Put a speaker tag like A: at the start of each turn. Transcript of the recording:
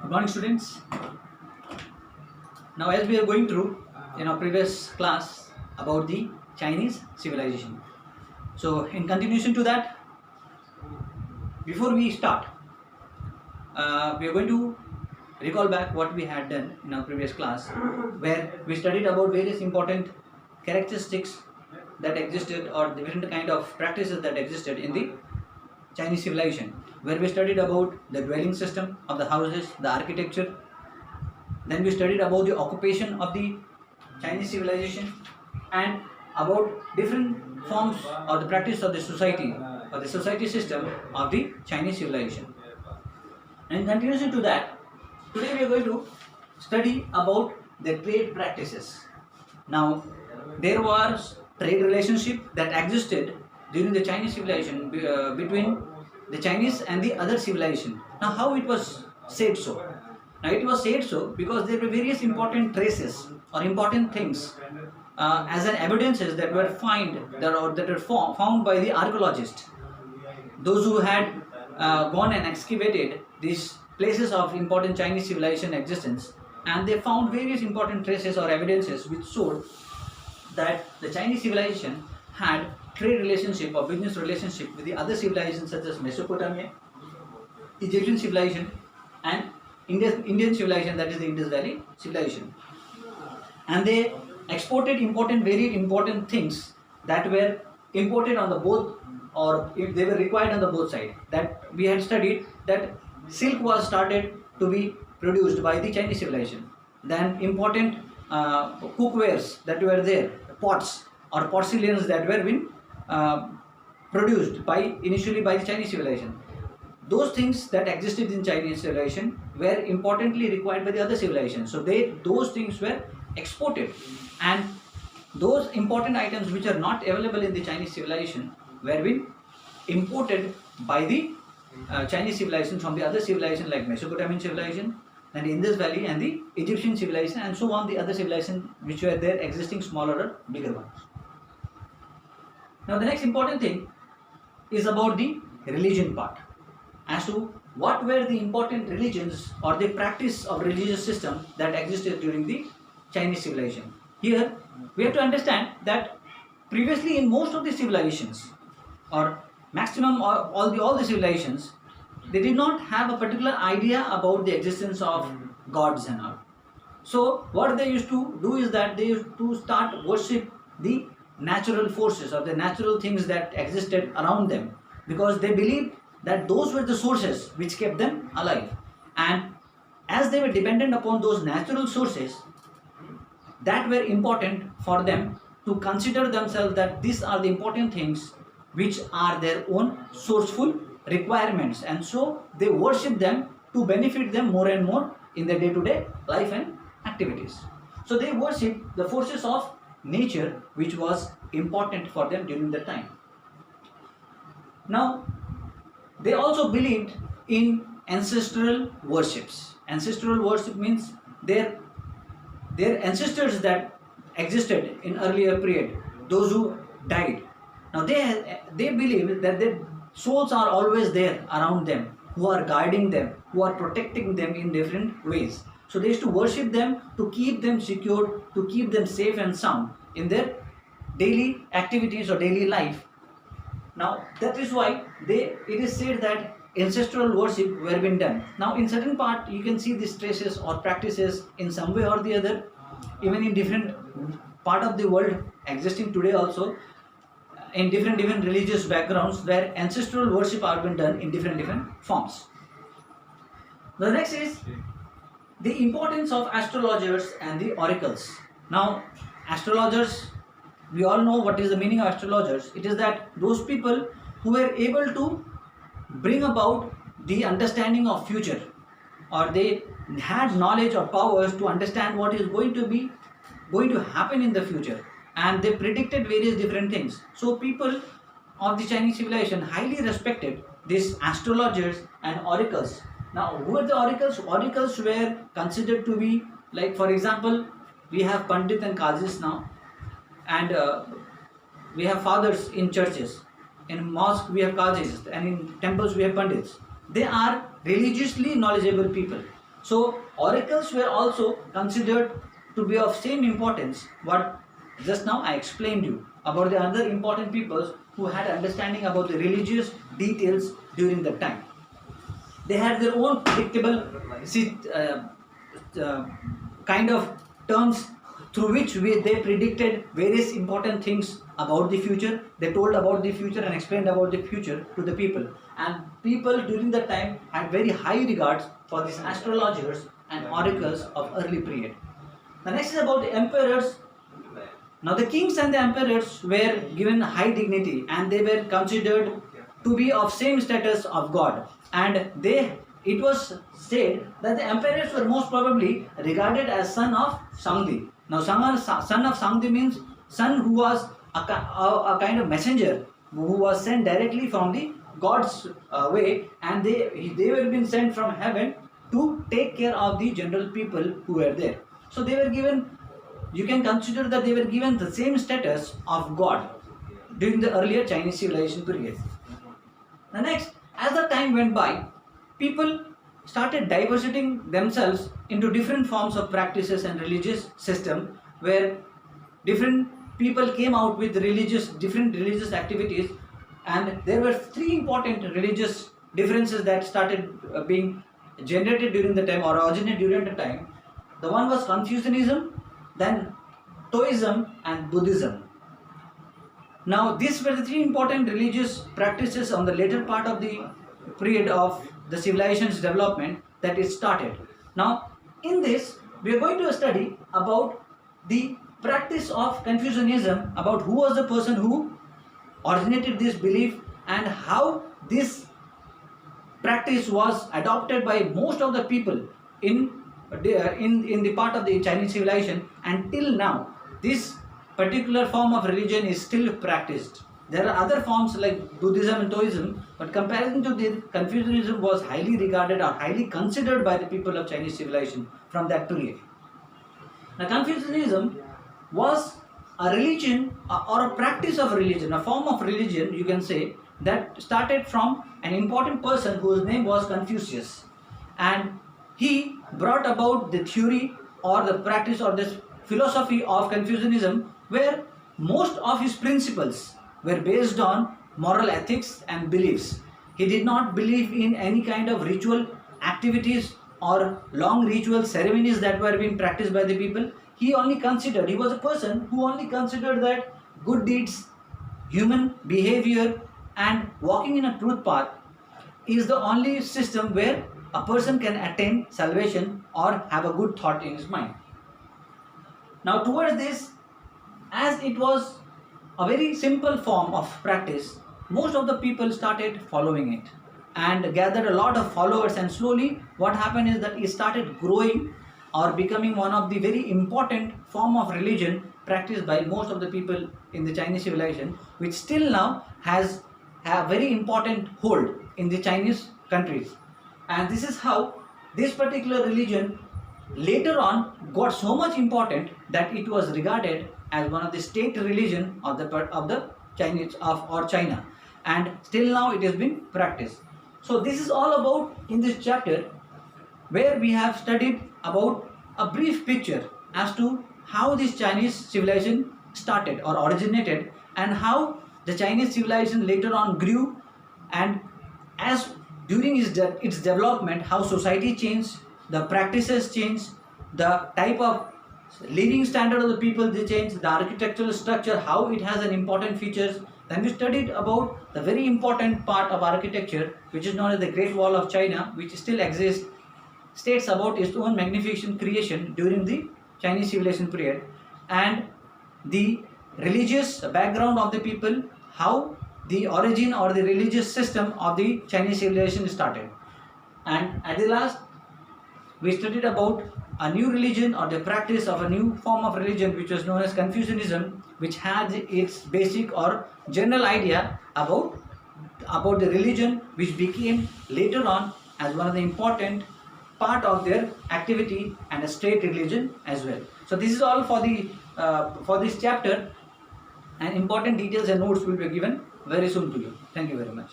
A: Good morning, students. Now, as we are going through in our previous class about the Chinese civilization. So, in continuation to that, before we start, we are going to recall back what we had done in our previous class, where we studied about various important characteristics that existed or the different kind of practices that existed in the Chinese civilization, where we studied about the dwelling system of the houses, the architecture. Then we studied about the occupation of the Chinese civilization and about different forms of the practice of the society or the society system of the Chinese civilization. And in continuation to that, today we are going to study about the trade practices. Now, there was trade relationship that existed during the Chinese civilization between the Chinese and the other civilization. Now, how it was said so? Now, it was said so because there were various important traces or important things as an evidences that were found by the archaeologists. Those who had gone and excavated these places of important Chinese civilization existence, and they found various important traces or evidences which showed that the Chinese civilization had trade relationship or business relationship with the other civilizations such as Mesopotamia, Egyptian civilization, and Indian civilization, that is the Indus Valley civilization. And they exported very important things that were imported on the both, or if they were required on the both side. That we had studied that silk was started to be produced by the Chinese civilization. Then important cookwares that were there, pots or porcelains that were being produced initially by the Chinese civilization. Those things that existed in Chinese civilization were importantly required by the other civilization. So those things were exported, and those important items which are not available in the Chinese civilization were being imported by the Chinese civilization from the other civilization like Mesopotamian civilization and Indus Valley and the Egyptian civilization, and so on, the other civilization which were there existing, smaller or bigger ones. Now, the next important thing is about the religion part, as to what were the important religions or the practice of religious system that existed during the Chinese civilization. Here we have to understand that previously in most of the civilizations, or maximum all the civilizations, they did not have a particular idea about the existence of gods and all. So what they used to do is that they used to start worship the natural forces or the natural things that existed around them, because they believed that those were the sources which kept them alive. And as they were dependent upon those natural sources that were important for them to consider themselves that these are the important things which are their own sourceful requirements, and so they worship them to benefit them more and more in their day-to-day life and activities. So they worship the forces of nature which was important for them during that time. Now, they also believed in ancestral worships. Ancestral worship means their ancestors that existed in earlier period, those who died. Now they believe that their souls are always there around them, who are guiding them, who are protecting them in different ways. So they used to worship them to keep them secure, to keep them safe and sound in their daily activities or daily life. Now that is why it is said that ancestral worship were being done. Now in certain part you can see these traces or practices in some way or the other, even in different part of the world existing today also, in different religious backgrounds, where ancestral worship are being done in different forms. The next is the importance of astrologers and the oracles. Now, astrologers, we all know what is the meaning of astrologers. It is that those people who were able to bring about the understanding of future, or they had knowledge or powers to understand what is going to happen in the future, and they predicted various different things. So people of the Chinese civilization highly respected these astrologers and oracles. Now, who were the oracles? Oracles were considered to be, like for example, we have Pandit and Qazis now, and we have fathers in churches. In mosque we have Qazis, and in temples we have Pandits. They are religiously knowledgeable people. So oracles were also considered to be of same importance what just now I explained you about the other important peoples who had understanding about the religious details during that time. They had their own predictable kind of terms through which they predicted various important things about the future. They told about the future and explained about the future to the people. And people during that time had very high regards for these astrologers and oracles of early period. The next is about the emperors. Now the kings and the emperors were given high dignity and they were considered to be of same status of God. And it was said that the emperors were most probably regarded as son of Sangdi. Now son of Sangdi means son who was a kind of messenger who was sent directly from the God's way, and they were being sent from heaven to take care of the general people who were there. So they were given, you can consider that they were given the same status of God during the earlier Chinese civilization period. The next, as the time went by, people started diversifying themselves into different forms of practices and religious system where different people came out with different religious activities, and there were three important religious differences that started being generated during the time or originated during the time. The one was Confucianism, then Taoism and Buddhism. Now these were the three important religious practices on the later part of the period of the civilization's development that it started. Now in this we are going to study about the practice of Confucianism, about who was the person who originated this belief and how this practice was adopted by most of the people in the part of the Chinese civilization, and till now this particular form of religion is still practiced. There are other forms like Buddhism and Taoism, but comparison to this, Confucianism was highly regarded or highly considered by the people of Chinese civilization from that period. Now Confucianism was a religion or a practice of religion, a form of religion you can say, that started from an important person whose name was Confucius, and he brought about the theory or the practice or this philosophy of Confucianism, where most of his principles were based on moral ethics and beliefs. He did not believe in any kind of ritual activities or long ritual ceremonies that were being practiced by the people. He was a person who only considered that good deeds, human behavior and walking in a truth path is the only system where a person can attain salvation or have a good thought in his mind. Now towards this, as it was a very simple form of practice, most of the people started following it and gathered a lot of followers, and slowly what happened is that it started growing or becoming one of the very important form of religion practiced by most of the people in the Chinese civilization, which still now has a very important hold in the Chinese countries. And this is how this particular religion later on got so much important that it was regarded as one of the state religion of the Chinese or China, and still now it has been practiced. So this is all about in this chapter, where we have studied about a brief picture as to how this Chinese civilization started or originated, and how the Chinese civilization later on grew, and as during its development, how society changed, the practices changed, the type of living standard of the people they changed, the architectural structure, how it has an important features. Then we studied about the very important part of architecture, which is known as the Great Wall of China, which still exists, states about its own magnificent creation during the Chinese civilization period, and the religious background of the people, how the origin or the religious system of the Chinese civilization started. And at the last, we studied about a new religion or the practice of a new form of religion, which was known as Confucianism, which had its basic or general idea about the religion, which became later on as one of the important part of their activity and a state religion as well. So this is all for this chapter, and important details and notes will be given very soon to you. Thank you very much.